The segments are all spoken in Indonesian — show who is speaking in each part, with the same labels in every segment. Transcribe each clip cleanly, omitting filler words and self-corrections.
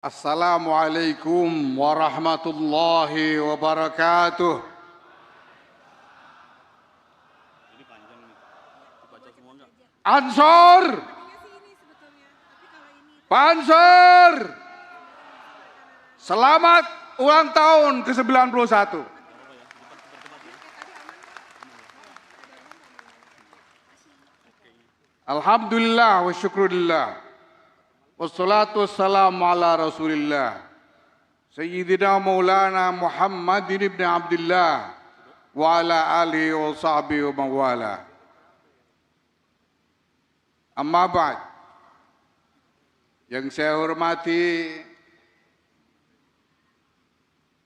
Speaker 1: Assalamualaikum warahmatullahi wabarakatuh. Ansor, Pak Ansor, selamat ulang tahun ke-91. Alhamdulillah wa syukurillah. Wassalatu wassalamu ala rasulillah. Sayyidina Maulana Muhammadin ibn Abdullah wa ala alihi wa sahbihi wa mawala. Amma ba'd. Yang saya hormati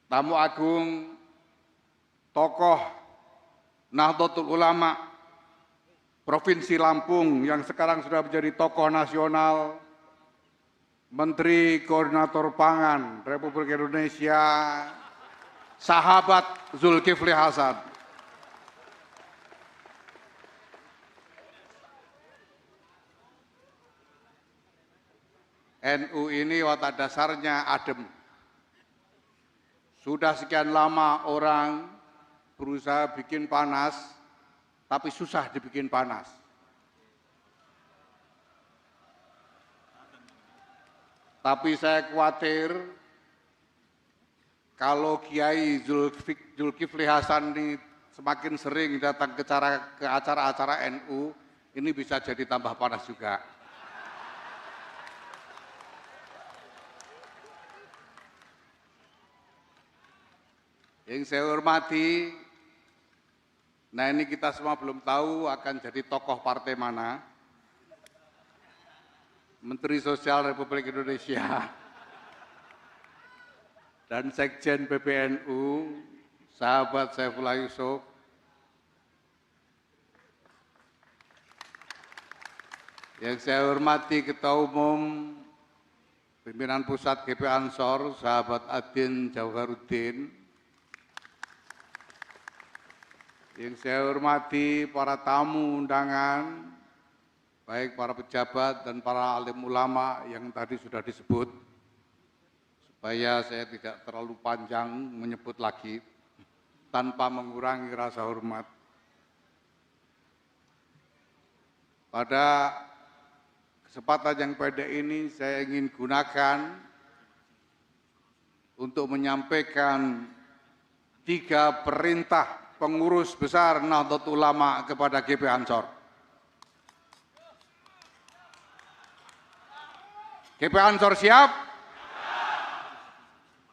Speaker 1: tamu agung, tokoh Nahdlatul Ulama Provinsi Lampung yang sekarang sudah menjadi tokoh nasional, Menteri Koordinator Pangan Republik Indonesia, sahabat Zulkifli Hasan. NU ini watak dasarnya adem. Sudah sekian lama orang berusaha bikin panas, tapi susah dibikin panas. Tapi saya khawatir kalau Kiai Zulkifli Hasan ini semakin sering datang ke acara-acara NU, ini bisa jadi tambah panas juga. Yang saya hormati, nah ini kita semua belum tahu akan jadi tokoh partai mana. Menteri Sosial Republik Indonesia dan Sekjen PBNU, sahabat Saifullah Yusuf. Yang saya hormati Ketua Umum Pimpinan Pusat GP Ansor, sahabat Adin Jauharuddin. Yang saya hormati para tamu undangan, baik para pejabat dan para alim ulama yang tadi sudah disebut, supaya saya tidak terlalu panjang menyebut lagi tanpa mengurangi rasa hormat. Pada kesempatan yang pendek ini saya ingin gunakan untuk menyampaikan 3 perintah pengurus besar Nahdlatul Ulama kepada GP Ansor. GP Ansor siap?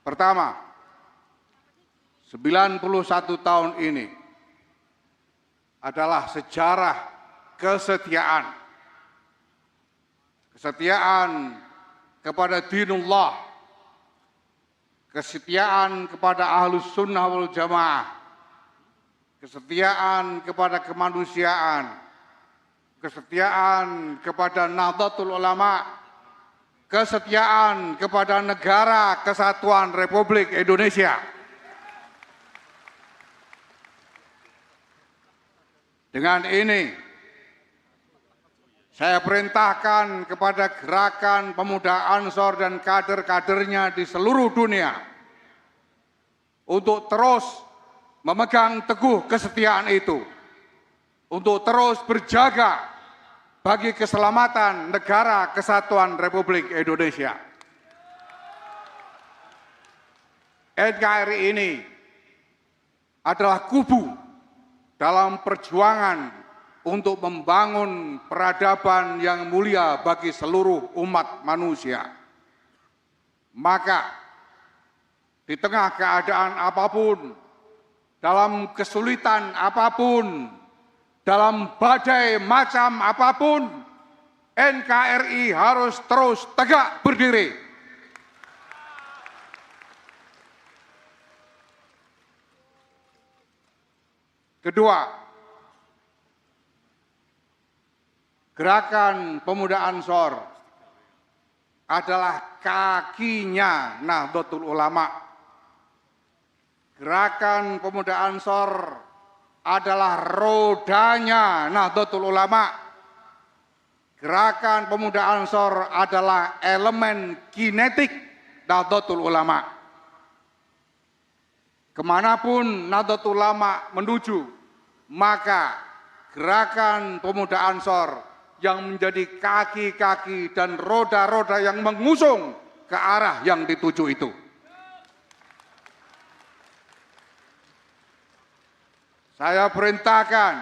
Speaker 1: Pertama, 91 tahun ini adalah sejarah kesetiaan. Kesetiaan kepada dinullah, kesetiaan kepada ahlus sunnah wal jamaah, kesetiaan kepada kemanusiaan, kesetiaan kepada Nahdlatul Ulama, kesetiaan kepada Negara Kesatuan Republik Indonesia. Dengan ini, saya perintahkan kepada gerakan pemuda Ansor dan kader-kadernya di seluruh dunia untuk terus memegang teguh kesetiaan itu, untuk terus berjaga bagi keselamatan Negara Kesatuan Republik Indonesia. NKRI ini adalah kubu dalam perjuangan untuk membangun peradaban yang mulia bagi seluruh umat manusia. Maka, di tengah keadaan apapun, dalam kesulitan apapun, dalam badai macam apapun, NKRI harus terus tegak berdiri. Kedua, gerakan pemuda Ansor adalah kakinya Nahdlatul Ulama. Gerakan pemuda Ansor adalah rodanya Nahdlatul Ulama. Gerakan pemuda Ansor adalah elemen kinetik Nahdlatul Ulama. Kemanapun Nahdlatul Ulama menuju, maka gerakan pemuda Ansor yang menjadi kaki-kaki dan roda-roda yang mengusung ke arah yang dituju itu. Saya perintahkan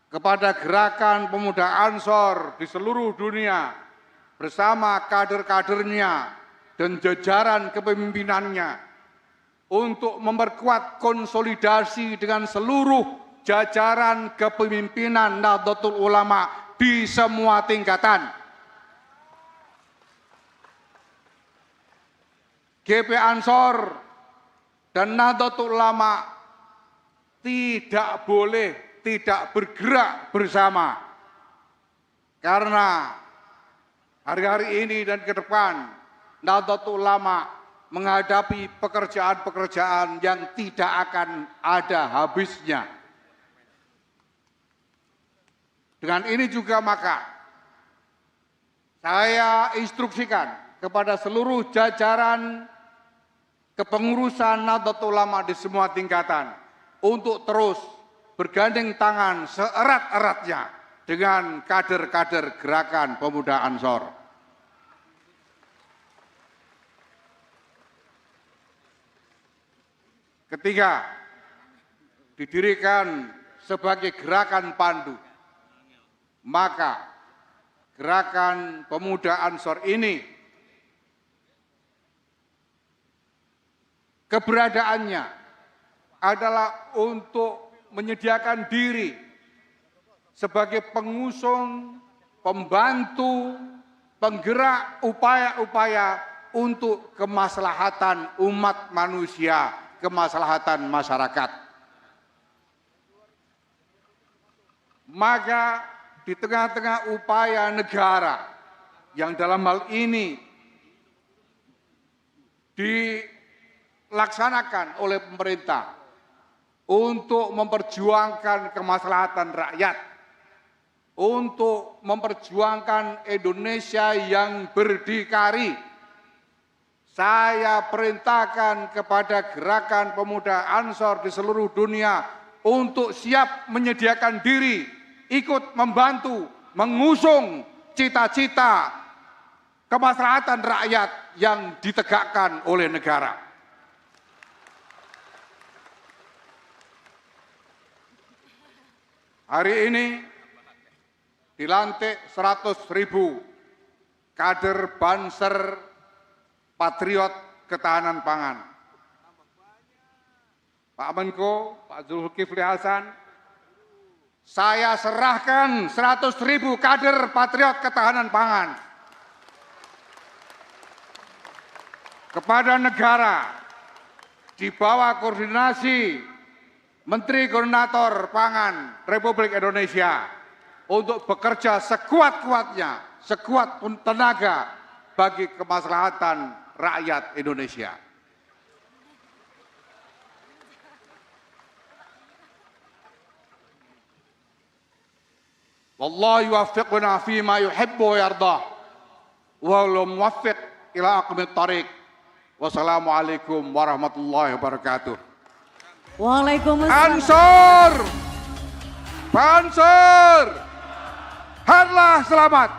Speaker 1: kepada gerakan pemuda Ansor di seluruh dunia bersama kader-kadernya dan jajaran kepemimpinannya untuk memperkuat konsolidasi dengan seluruh jajaran kepemimpinan Nahdlatul Ulama di semua tingkatan. GP Ansor dan Nahdlatul Ulama tidak boleh tidak bergerak bersama, karena hari-hari ini dan ke depan Nahdlatul Ulama menghadapi pekerjaan-pekerjaan yang tidak akan ada habisnya. Dengan ini juga maka saya instruksikan kepada seluruh jajaran kepengurusan Nahdlatul Ulama di semua tingkatan untuk terus bergandeng tangan seerat-eratnya dengan kader-kader gerakan pemuda Ansor. Ketiga, didirikan sebagai gerakan pandu, maka gerakan pemuda Ansor ini keberadaannya adalah untuk menyediakan diri sebagai pengusung, pembantu, penggerak upaya-upaya untuk kemaslahatan umat manusia, kemaslahatan masyarakat. Maka di tengah-tengah upaya negara yang dalam hal ini dilaksanakan oleh pemerintah untuk memperjuangkan kemaslahatan rakyat, untuk memperjuangkan Indonesia yang berdikari, saya perintahkan kepada gerakan pemuda Ansor di seluruh dunia untuk siap menyediakan diri, ikut membantu, mengusung cita-cita kemaslahatan rakyat yang ditegakkan oleh negara. Hari ini dilantik 100.000 kader Banser Patriot Ketahanan Pangan. Pak Menko, Pak Zulkifli Hasan, saya serahkan 100.000 kader Patriot Ketahanan Pangan kepada negara di bawah koordinasi Menteri Koordinator Pangan Republik Indonesia untuk bekerja sekuat-kuatnya, sekuat tenaga bagi kemaslahatan rakyat Indonesia. Wallahu yuwaffiquna fima yuhibbu wa yardah. Wallahu muwaffiq ila aqwamit thariq. Wassalamualaikum warahmatullahi wabarakatuh.
Speaker 2: Waalaikumsalam.
Speaker 1: Ansor, Banser, harlah selamat.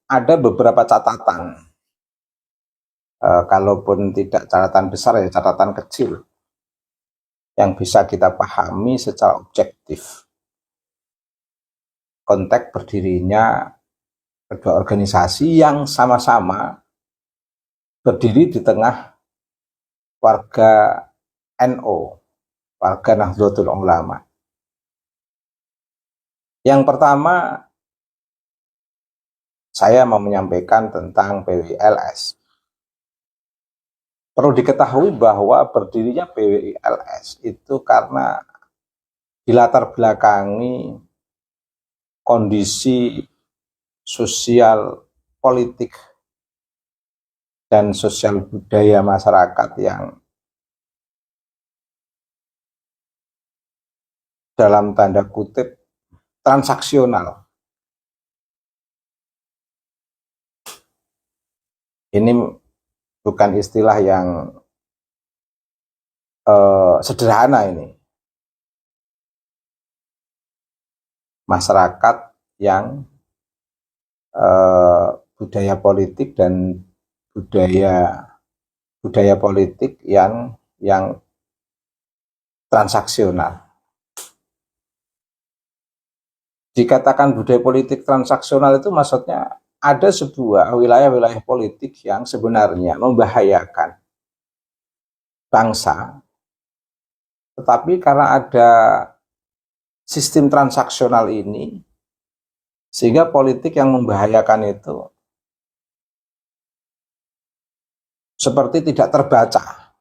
Speaker 3: Ada beberapa catatan, kalaupun tidak catatan besar ya catatan kecil, yang bisa kita pahami secara objektif. Konteks berdirinya kedua organisasi yang sama-sama berdiri di tengah warga NU, warga Nahdlatul Ulama. Yang pertama, saya mau menyampaikan tentang PWLS. Perlu diketahui bahwa berdirinya PWLS itu karena dilatar belakangi kondisi sosial, politik, dan sosial budaya masyarakat yang dalam tanda kutip transaksional. Ini bukan istilah yang sederhana ini. Masyarakat yang budaya politik dan budaya politik yang transaksional. Dikatakan budaya politik transaksional itu maksudnya ada sebuah wilayah-wilayah politik yang sebenarnya membahayakan bangsa, tetapi karena ada sistem transaksional ini, sehingga politik yang membahayakan itu seperti tidak terbaca,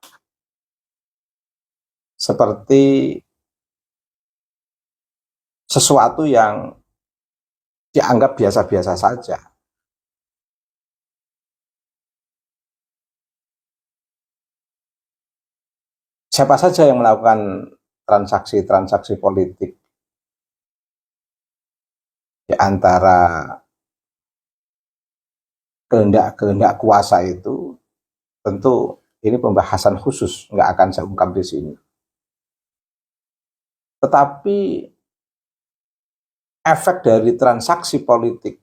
Speaker 3: seperti sesuatu yang dianggap biasa-biasa saja. Siapa saja yang melakukan transaksi-transaksi politik di antara kehendak kuasa itu, tentu ini pembahasan khusus, nggak akan saya ungkap di sini. Tetapi efek dari transaksi politik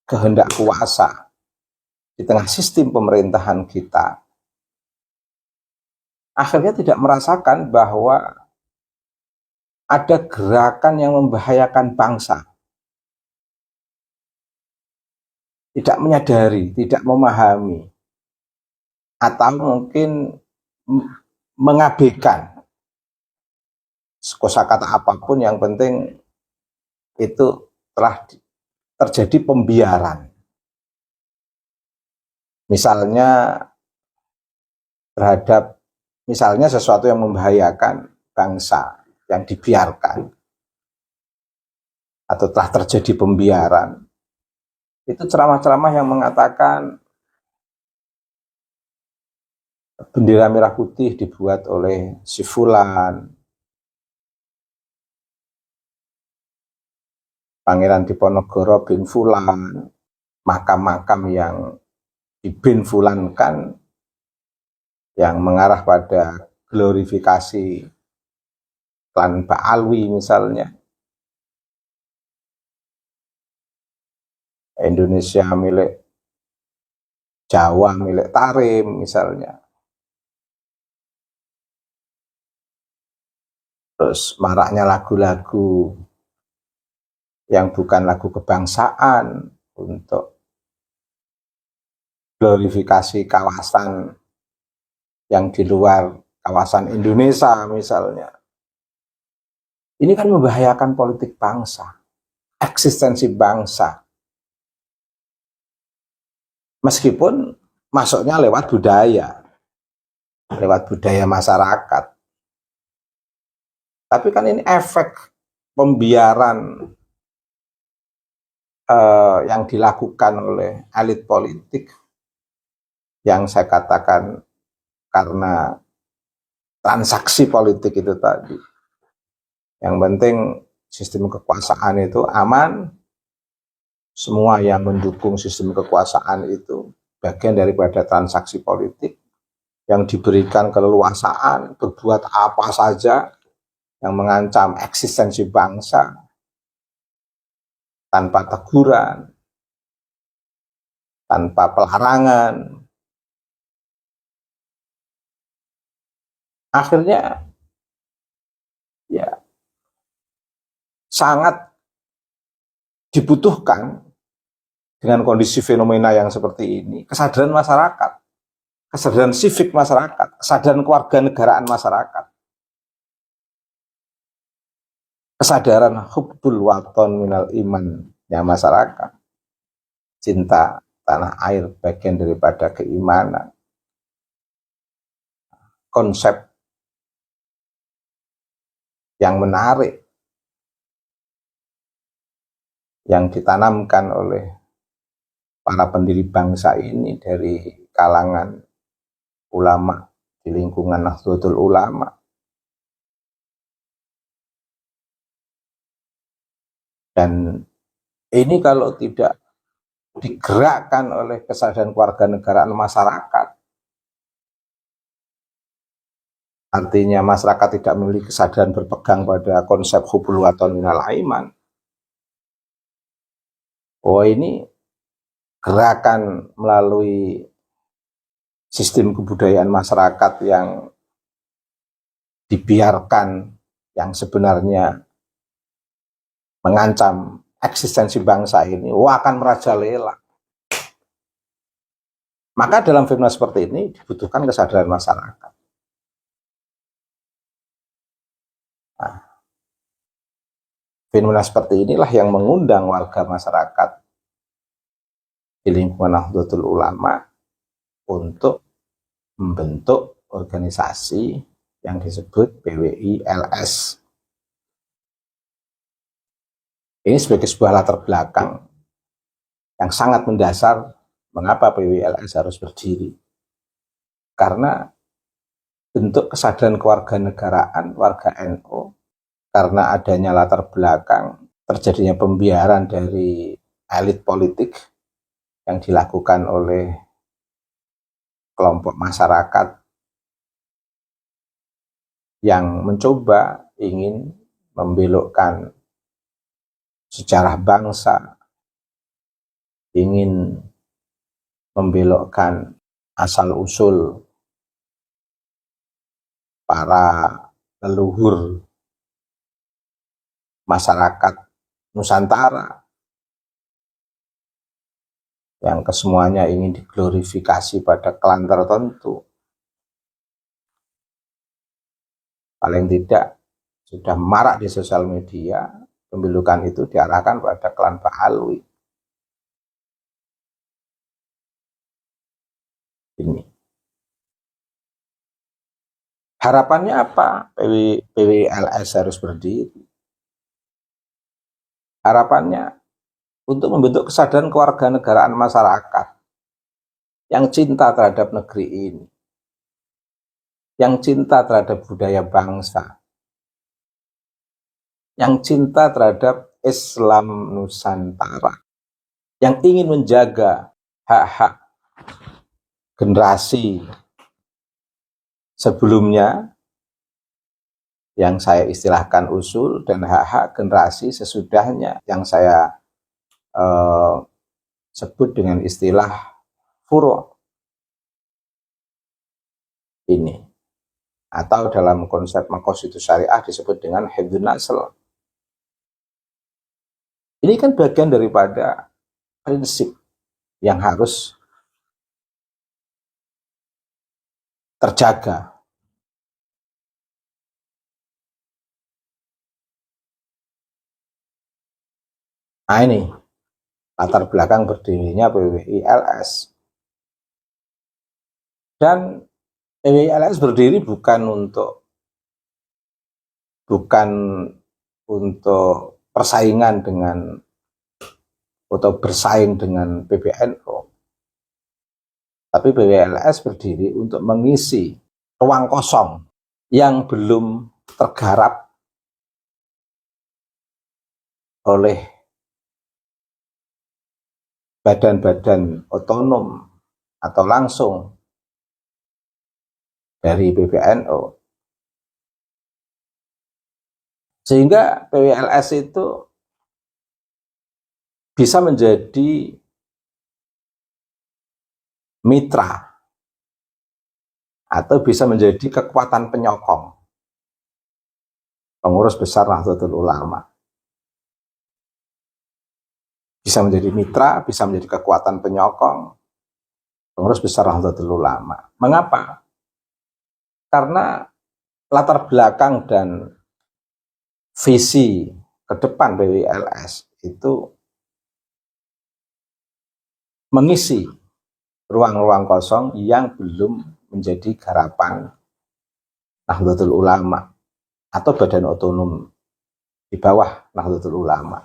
Speaker 3: kehendak kuasa di tengah sistem pemerintahan kita, akhirnya tidak merasakan bahwa ada gerakan yang membahayakan bangsa. Tidak menyadari, tidak memahami, atau mungkin mengabaikan kosakata apapun, yang penting itu telah terjadi pembiaran. Misalnya terhadap sesuatu yang membahayakan bangsa yang dibiarkan atau telah terjadi pembiaran. Itu ceramah-ceramah yang mengatakan bendera merah putih dibuat oleh si fulan, Pangeran Diponegoro bin fulan, makam-makam yang dibin fulankan yang mengarah pada glorifikasi klan Ba'alwi misalnya. Indonesia milik Jawa milik Tarim misalnya. Terus maraknya lagu-lagu yang bukan lagu kebangsaan untuk glorifikasi kawasan yang di luar kawasan Indonesia misalnya. Ini kan membahayakan politik bangsa, eksistensi bangsa. Meskipun masuknya lewat budaya masyarakat. Tapi kan ini efek pembiaran yang dilakukan oleh elit politik, yang saya katakan karena transaksi politik itu tadi. Yang penting sistem kekuasaan itu aman, semua yang mendukung sistem kekuasaan itu bagian daripada transaksi politik, yang diberikan keleluasaan berbuat apa saja yang mengancam eksistensi bangsa tanpa teguran, tanpa pelarangan. Akhirnya ya sangat dibutuhkan dengan kondisi fenomena yang seperti ini, kesadaran masyarakat, kesadaran sivik masyarakat, kesadaran kewarganegaraan masyarakat, kesadaran hubbul waton minal iman-nya masyarakat, cinta tanah air bagian daripada keimanan, konsep yang menarik yang ditanamkan oleh para pendiri bangsa ini dari kalangan ulama di lingkungan Nahdlatul Ulama. Dan ini kalau tidak digerakkan oleh kesadaran kewarganegaraan masyarakat, artinya masyarakat tidak memiliki kesadaran berpegang pada konsep hubul waton minal aiman. Oh, ini gerakan melalui sistem kebudayaan masyarakat yang dibiarkan, yang sebenarnya mengancam eksistensi bangsa ini, akan merajalela. Maka dalam fenomena seperti ini dibutuhkan kesadaran masyarakat. Nah, fenomena seperti inilah yang mengundang warga masyarakat di lingkungan Nahdlatul Ulama untuk membentuk organisasi yang disebut PWI-LS. Ini sebagai sebuah latar belakang yang sangat mendasar mengapa PWI-LS harus berdiri. Karena bentuk kesadaran kewarganegaraan warga NU, karena adanya latar belakang terjadinya pembiaran dari elit politik yang dilakukan oleh kelompok masyarakat yang mencoba ingin membelokkan sejarah bangsa, ingin membelokkan asal-usul para leluhur masyarakat Nusantara yang kesemuanya ingin diglorifikasi pada klan tertentu. Paling tidak sudah marak di sosial media, pembelukan itu diarahkan pada klan Pak Alwi. Ini. Harapannya apa? PWI-LS harus berdiri. Harapannya untuk membentuk kesadaran kewarganegaraan masyarakat yang cinta terhadap negeri ini, yang cinta terhadap budaya bangsa, yang cinta terhadap Islam Nusantara, yang ingin menjaga hak-hak generasi sebelumnya yang saya istilahkan usul, dan hak-hak generasi sesudahnya yang saya sebut dengan istilah furu' ini, atau dalam konsep maqasidus syariah disebut dengan hifdzun nasl. Ini kan bagian daripada prinsip yang harus terjaga. Nah, ini latar belakang berdirinya PWI-LS. Dan PWI-LS berdiri bukan untuk persaingan dengan atau bersaing dengan PBNU. Tapi PWI-LS berdiri untuk mengisi ruang kosong yang belum tergarap oleh badan-badan otonom atau langsung dari PBNU. Sehingga PWI-LS itu bisa menjadi mitra atau bisa menjadi kekuatan penyokong pengurus besar Nahdlatul Ulama. Bisa menjadi mitra, bisa menjadi kekuatan penyokong pengurus besar Nahdlatul Ulama. Mengapa? Karena latar belakang dan visi ke depan PWI-LS itu mengisi ruang-ruang kosong yang belum menjadi garapan Nahdlatul Ulama atau badan otonom di bawah Nahdlatul Ulama.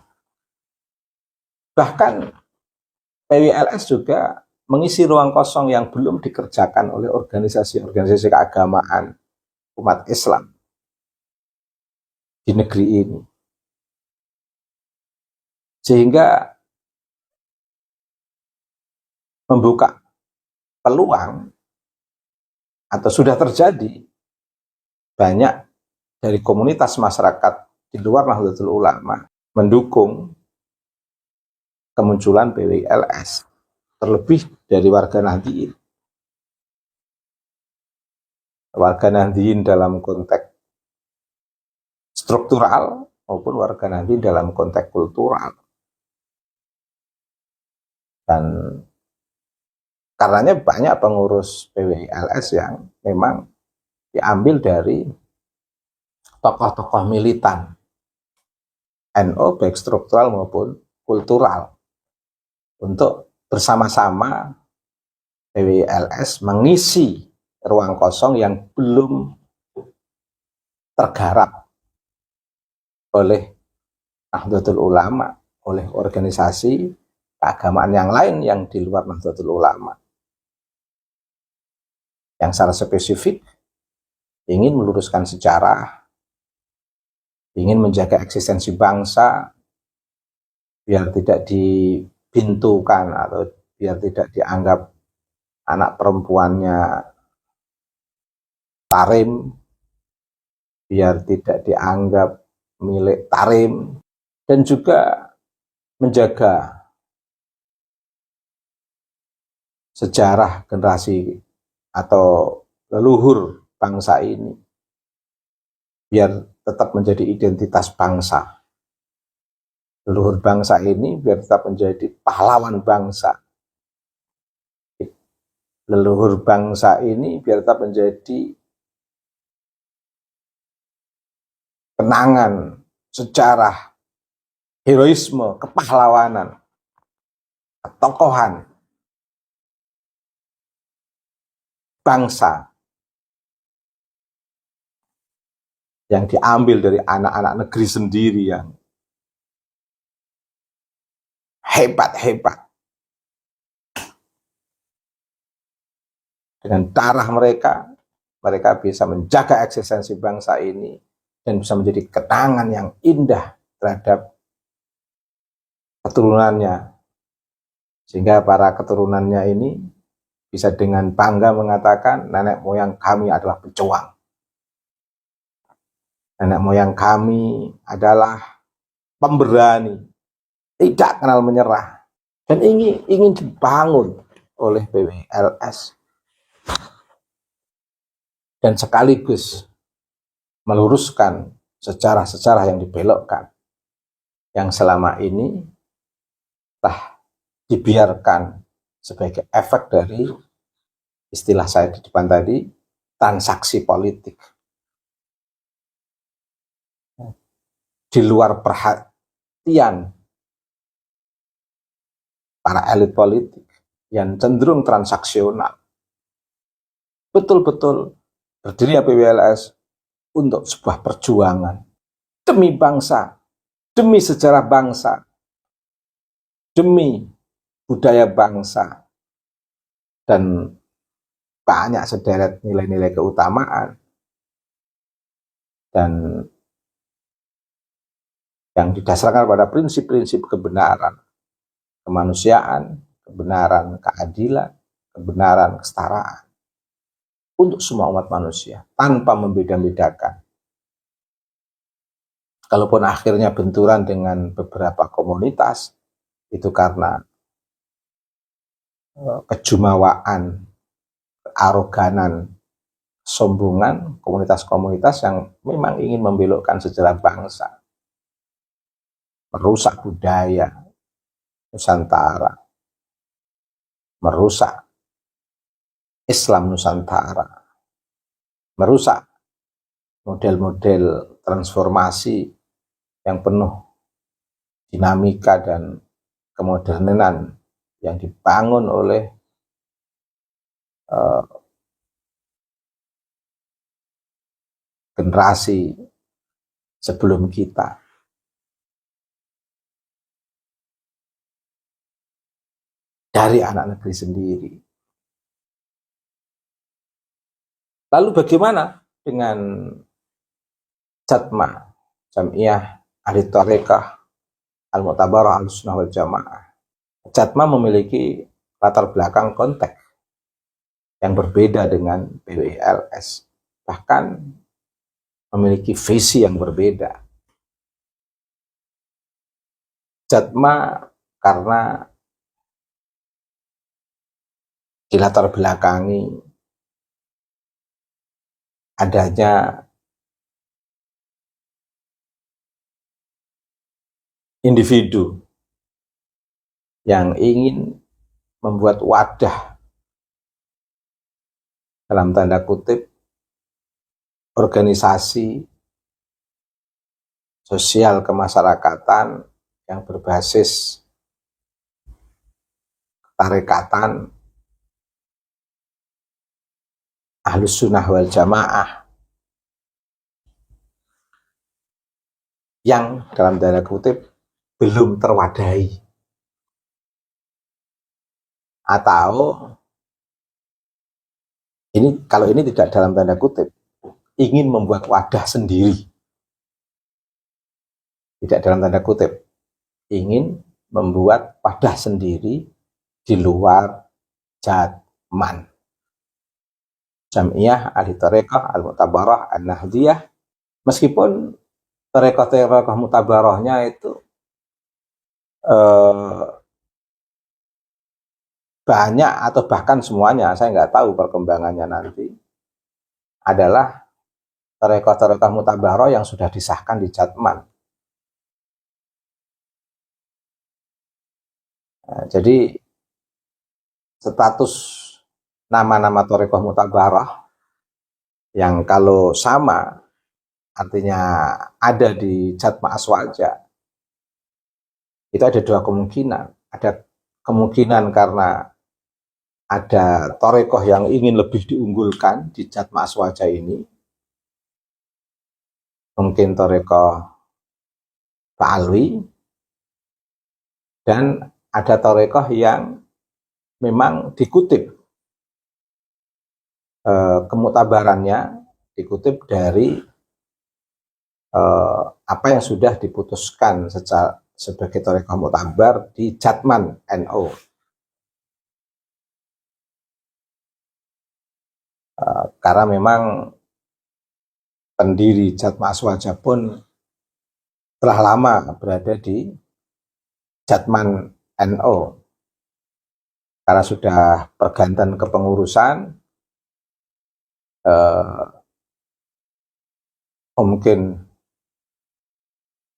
Speaker 3: Bahkan PWI-LS juga mengisi ruang kosong yang belum dikerjakan oleh organisasi-organisasi keagamaan umat Islam di negeri ini. Sehingga membuka peluang atau sudah terjadi banyak dari komunitas masyarakat di luar Nahdlatul Ulama mendukung kemunculan PWLS, terlebih dari warga Nahdliyin. Warga Nahdliyin dalam konteks struktural maupun warga Nahdliyin dalam konteks kultural. Dan karenanya banyak pengurus PWLS yang memang diambil dari tokoh-tokoh militan NU baik struktural maupun kultural untuk bersama-sama PWLS mengisi ruang kosong yang belum tergarap oleh Nahdlatul Ulama, oleh organisasi keagamaan yang lain yang di luar Nahdlatul Ulama. Yang secara spesifik ingin meluruskan sejarah, ingin menjaga eksistensi bangsa, biar tidak dibintukan atau biar tidak dianggap anak perempuannya tarim, biar tidak dianggap milik tarim, dan juga menjaga sejarah generasi atau leluhur bangsa ini biar tetap menjadi identitas bangsa. Leluhur bangsa ini biar tetap menjadi pahlawan bangsa. Leluhur bangsa ini biar tetap menjadi kenangan, sejarah, heroisme, kepahlawanan, ketokohan bangsa yang diambil dari anak-anak negeri sendiri yang hebat-hebat. Dengan darah mereka, mereka bisa menjaga eksistensi bangsa ini dan bisa menjadi kenangan yang indah terhadap keturunannya. Sehingga para keturunannya ini bisa dengan bangga mengatakan nenek moyang kami adalah pejuang. Nenek moyang kami adalah pemberani, tidak kenal menyerah. Dan ingin dibangun oleh PWLS. Dan sekaligus meluruskan sejarah-sejarah yang dibelokkan, yang selama ini telah dibiarkan sebagai efek dari istilah saya di depan tadi, transaksi politik. Di luar perhatian para elit politik yang cenderung transaksional. Betul-betul berdiri PWLS untuk sebuah perjuangan demi bangsa, demi sejarah bangsa, demi budaya bangsa, dan banyak sederet nilai-nilai keutamaan dan yang didasarkan pada prinsip-prinsip kebenaran, kemanusiaan, kebenaran, keadilan, kebenaran, kesetaraan untuk semua umat manusia tanpa membeda-bedakan. Kalaupun akhirnya benturan dengan beberapa komunitas, itu karena kejumawaan, kearoganan, sombongan komunitas-komunitas yang memang ingin membelokkan sejarah bangsa, merusak budaya Nusantara, merusak Islam Nusantara, merusak model-model transformasi yang penuh dinamika dan kemodernan yang dibangun oleh generasi sebelum kita. Dari anak negeri sendiri. Lalu bagaimana dengan Jatma, Jam'iyah Ahli Thariqah Al-Mu'tabarah Ahlussunnah wal Jamaah? Jatma memiliki latar belakang konteks yang berbeda dengan PWLS. Bahkan memiliki visi yang berbeda. Jatma karena dilatar belakangi adanya individu yang ingin membuat wadah, dalam tanda kutip, organisasi sosial kemasyarakatan yang berbasis tarekatan Ahlus Sunnah wal Jamaah yang dalam tanda kutip belum terwadahi, atau ini kalau ini tidak dalam tanda kutip, ingin membuat wadah sendiri, tidak dalam tanda kutip, ingin membuat wadah sendiri di luar Jatman, Jam'iyah Ahli Thariqah Al-Mu'tabarah An-Nahdiyah. Meskipun thariqah mutabarahnya itu banyak atau bahkan semuanya, saya nggak tahu perkembangannya nanti, adalah thariqah mutabarah yang sudah disahkan di Jatman. Nah, jadi status nama-nama thariqah mutabarah yang kalau sama artinya ada di Jatma Aswaja, itu ada dua kemungkinan. Ada kemungkinan karena ada thariqah yang ingin lebih diunggulkan di Jatma Aswaja ini, mungkin thariqah Pak Alwi, dan ada thariqah yang memang dikutip kemutabarannya, dikutip dari apa yang sudah diputuskan sebagai thariqah mutabar di Jatman NU. Karena memang pendiri Jatma Aswaja pun telah lama berada di Jatman NU, karena sudah pergantian kepengurusan, mungkin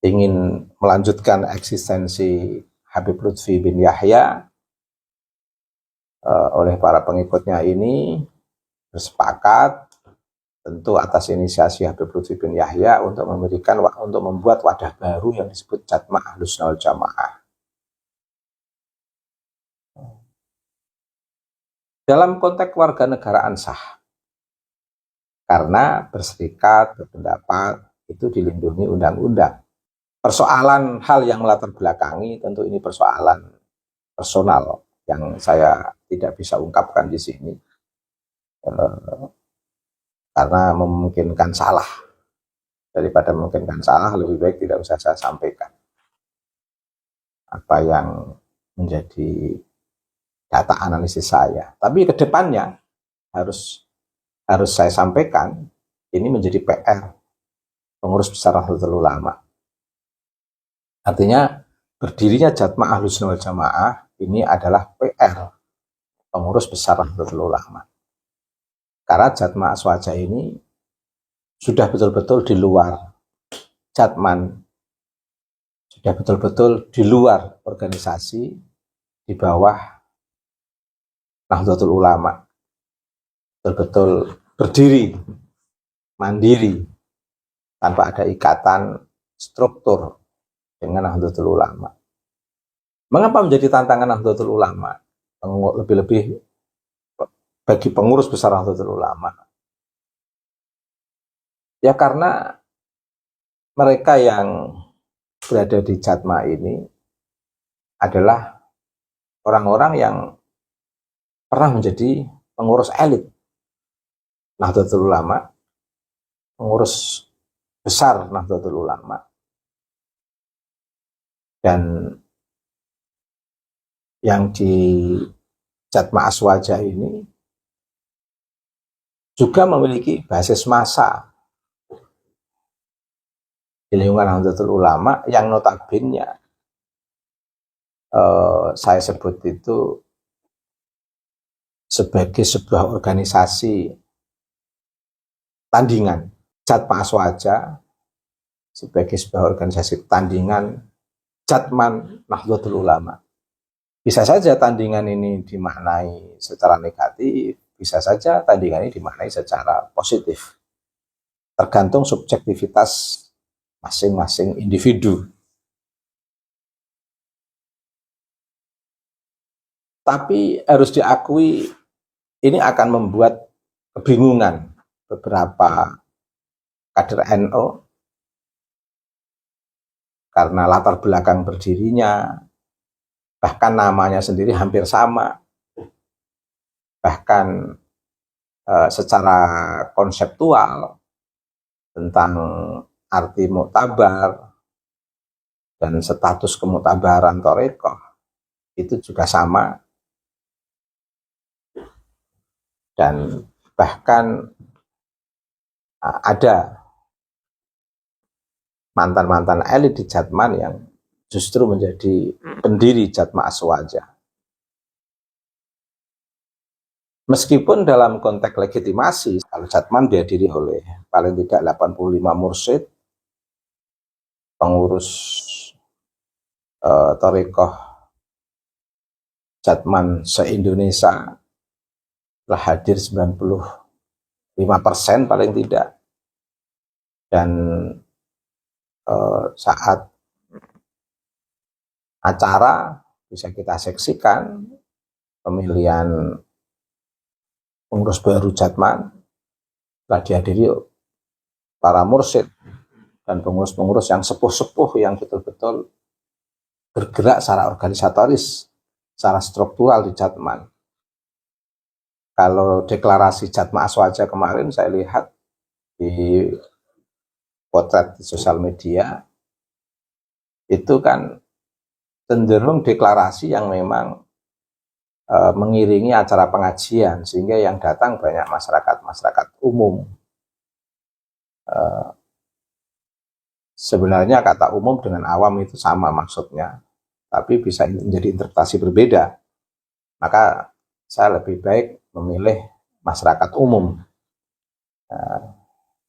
Speaker 3: ingin melanjutkan eksistensi Habib Lutfi bin Yahya, oleh para pengikutnya ini bersepakat tentu atas inisiasi Habib Lutfi bin Yahya untuk membuat wadah baru yang disebut Jatma Ahlus Sunnah wal Jamaah. Dalam konteks warga negaraan sah, karena berserikat, berpendapat itu dilindungi undang-undang. Persoalan hal yang melatar belakangi tentu ini persoalan personal yang saya tidak bisa ungkapkan di sini, karena memungkinkan salah. Daripada memungkinkan salah, lebih baik tidak usah saya sampaikan apa yang menjadi data analisis saya. Tapi ke depannya harus saya sampaikan, ini menjadi PR pengurus besar Nahdlatul Ulama. Artinya berdirinya Jatma Ahlus Sunnah wal Jamaah ini adalah PR pengurus besar Nahdlatul Ulama. Karena Jatma Aswaja ini sudah betul-betul di luar Jatman, sudah betul-betul di luar organisasi, di bawah Nahdlatul Ulama, betul-betul berdiri mandiri tanpa ada ikatan struktur dengan Nahdlatul Ulama. Mengapa menjadi tantangan Nahdlatul Ulama? Lebih-lebih bagi pengurus besar Nahdlatul Ulama. Ya karena mereka yang berada di Jatma ini adalah orang-orang yang pernah menjadi pengurus elit Nahdlatul Ulama, pengurus besar Nahdlatul Ulama, dan yang di Jatma Aswaja ini juga memiliki basis massa di lingkungan Nahdlatul Ulama yang notabene saya sebut itu sebagai sebuah organisasi tandingan. Jatma Aswaja sebagai sebuah organisasi tandingan Jatman Nahdlatul Ulama. Bisa saja tandingan ini dimaknai secara negatif, bisa saja tandingan ini dimaknai secara positif. Tergantung subjektivitas masing-masing individu. Tapi harus diakui ini akan membuat kebingungan beberapa kader NU karena latar belakang berdirinya, bahkan namanya sendiri hampir sama, bahkan secara konseptual tentang arti muktabar dan status kemuktabaran Thariqah itu juga sama, dan bahkan ada mantan-mantan elit di Jatman yang justru menjadi pendiri Jatma Aswaja. Meskipun dalam konteks legitimasi, kalau Jatman dihadiri oleh paling tidak 85 mursyid, pengurus Thariqah Jatman se-Indonesia telah hadir 95% paling tidak. Dan saat acara bisa kita saksikan pemilihan pengurus baru Jatman telah dihadiri para mursyid dan pengurus-pengurus yang sepuh-sepuh yang betul-betul bergerak secara organisatoris, secara struktural di Jatman. Kalau deklarasi Jatma Aswaja kemarin saya lihat di potret di sosial media, itu kan cenderung deklarasi yang memang mengiringi acara pengajian, sehingga yang datang banyak masyarakat umum. Sebenarnya kata umum dengan awam itu sama maksudnya, tapi bisa menjadi interpretasi berbeda. Maka saya lebih baik memilih masyarakat umum,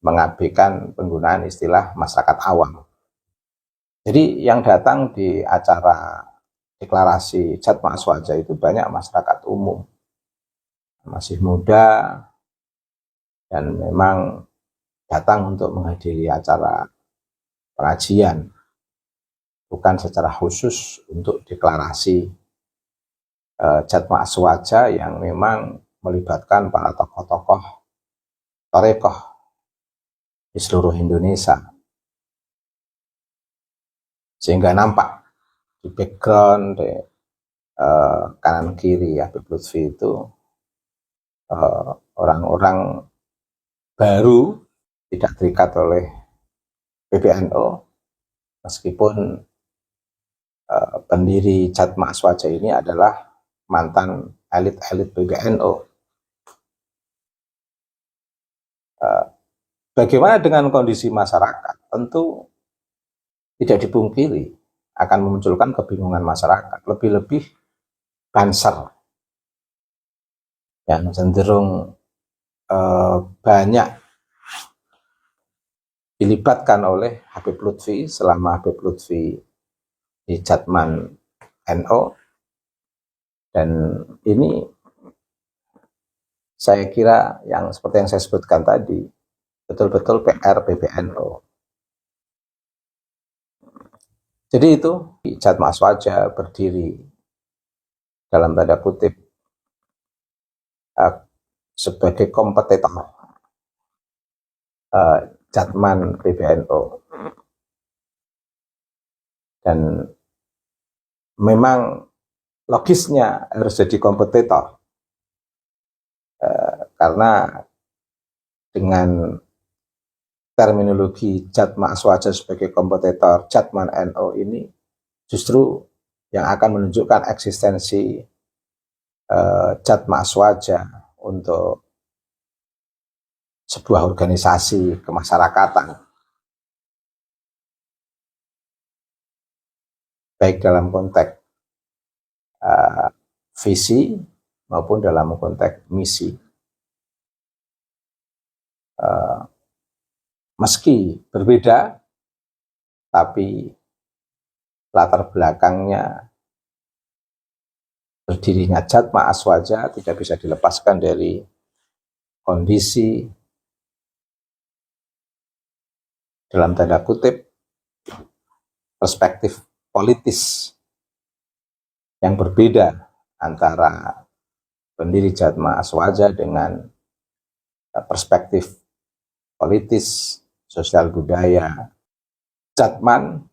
Speaker 3: mengabaikan penggunaan istilah masyarakat awam. Jadi yang datang di acara deklarasi Jatma Aswaja itu banyak masyarakat umum, masih muda, dan memang datang untuk menghadiri acara pengajian, bukan secara khusus untuk deklarasi Jatma Aswaja yang memang melibatkan para tokoh-tokoh Thariqah di seluruh Indonesia. Sehingga nampak di background di kanan kiri Habib Lutfi itu orang-orang baru, tidak terikat oleh PBNU, meskipun pendiri Jatma Aswaja ini adalah mantan elit-elit PBNU. Bagaimana dengan kondisi masyarakat? Tentu tidak dipungkiri akan memunculkan kebingungan masyarakat, lebih-lebih Banser yang cenderung banyak dilibatkan oleh Habib Lutfi selama Habib Lutfi di Jatman NU, dan ini saya kira yang seperti yang saya sebutkan tadi betul-betul PR PBNU. Jadi itu Jatma Aswaja berdiri dalam tanda kutip sebagai kompetitor Jatman PBNU, dan memang logisnya harus jadi kompetitor karena dengan terminologi Jatma Aswaja sebagai kompetitor Jatman NU ini justru yang akan menunjukkan eksistensi Jatma Aswaja untuk sebuah organisasi kemasyarakatan. baik dalam konteks visi maupun dalam konteks misi. Meski berbeda, tapi latar belakangnya berdirinya Jatma Aswaja tidak bisa dilepaskan dari kondisi dalam tanda kutip perspektif politis yang berbeda antara pendiri Jatma Aswaja dengan perspektif politis, sosial budaya Jatman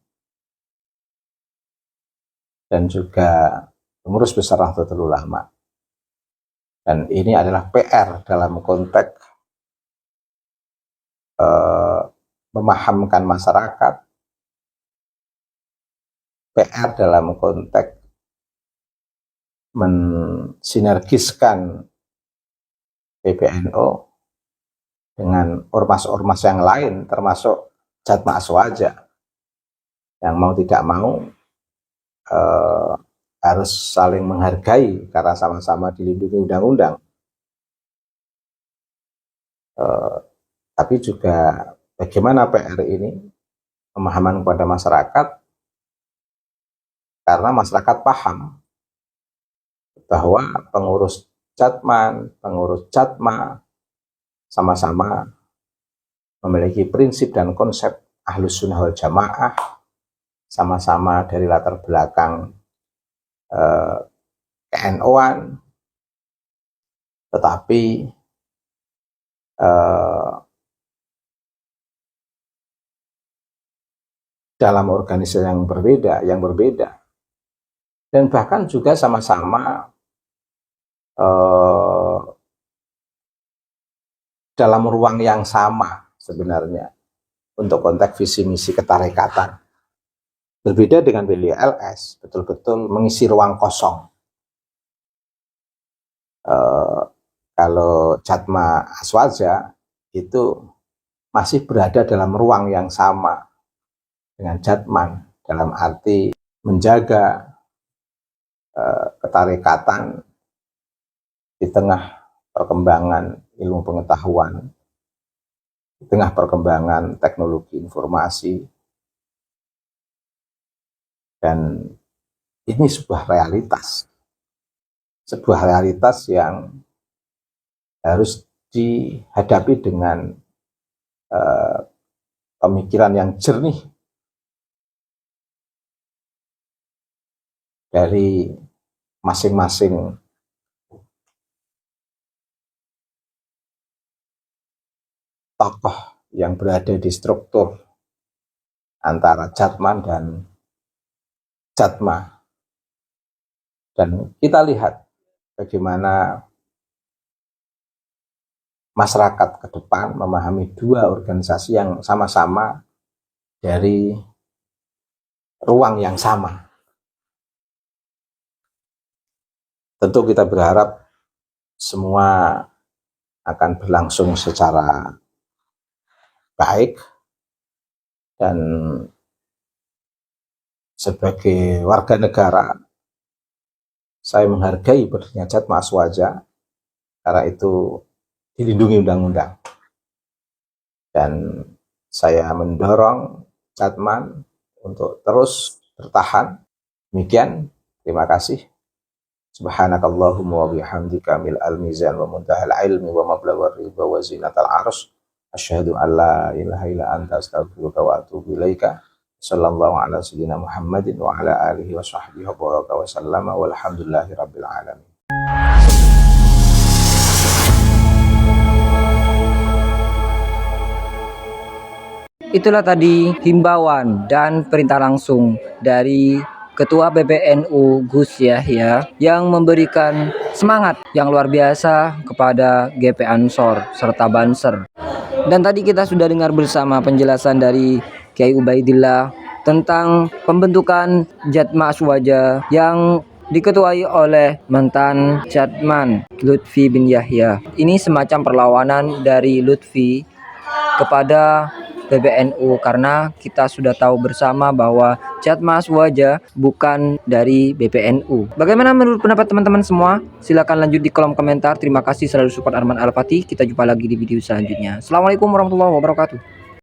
Speaker 3: dan juga pengurus besar Nahdlatul Ulama. Dan ini adalah PR dalam konteks memahamkan masyarakat, PR dalam konteks mensinergiskan PBNU dengan ormas-ormas yang lain termasuk Jatma Aswaja yang mau tidak mau harus saling menghargai karena sama-sama dilindungi undang-undang. Tapi juga bagaimana PR ini pemahaman kepada masyarakat, karena masyarakat paham bahwa pengurus Jatman, pengurus Jatma sama-sama memiliki prinsip dan konsep Ahlus Sunnah wal Jamaah, sama-sama dari latar belakang KNO-an, tetapi dalam organisasi yang berbeda, dan bahkan juga sama-sama dalam ruang yang sama sebenarnya untuk konteks visi misi ketarekatan. Berbeda dengan BLS, betul-betul mengisi ruang kosong. Kalau Jatma Aswaja itu masih berada dalam ruang yang sama dengan Jatman, dalam arti menjaga ketarekatan di tengah perkembangan ilmu pengetahuan, di tengah perkembangan teknologi informasi, dan ini sebuah realitas yang harus dihadapi dengan pemikiran yang jernih dari masing-masing tokoh yang berada di struktur antara Jatman dan Jatma. Dan kita lihat bagaimana masyarakat ke depan memahami dua organisasi yang sama-sama dari ruang yang sama. Tentu kita berharap semua akan berlangsung secara baik, dan sebagai warga negara saya menghargai berdirinya Jatma Aswaja karena itu dilindungi undang-undang, dan saya mendorong Jatman untuk terus bertahan. Demikian, terima kasih. Subhanakallahumma wa bihamdika mil'al mizan wa muntahal ilmi wa mablaghar ridha wa zinatal arsh. Asyhadu an la ilaha illa anta astaghfiruka wa atubu ilaika. Sallallahu ala sayyidina Muhammadin wa ala alihi wa sahbihi wa baraka wa sallama walhamdulillahi rabbil alamin.
Speaker 4: Itulah tadi himbauan dan perintah langsung dari Ketua PBNU Gus Yahya yang memberikan semangat yang luar biasa kepada GP Ansor serta Banser. Dan tadi kita sudah dengar bersama penjelasan dari Kiai Ubaidillah tentang pembentukan Jatma Aswaja yang diketuai oleh mantan Jatman Lutfi bin Yahya. Ini semacam perlawanan dari Lutfi kepada PBNU, karena kita sudah tahu bersama bahwa Jatmas Waja bukan dari PBNU. Bagaimana menurut pendapat teman-teman semua? Silahkan lanjut di kolom komentar. Terima kasih selalu support Arman Al-Fatih. Kita jumpa lagi di video selanjutnya. Assalamualaikum warahmatullahi wabarakatuh.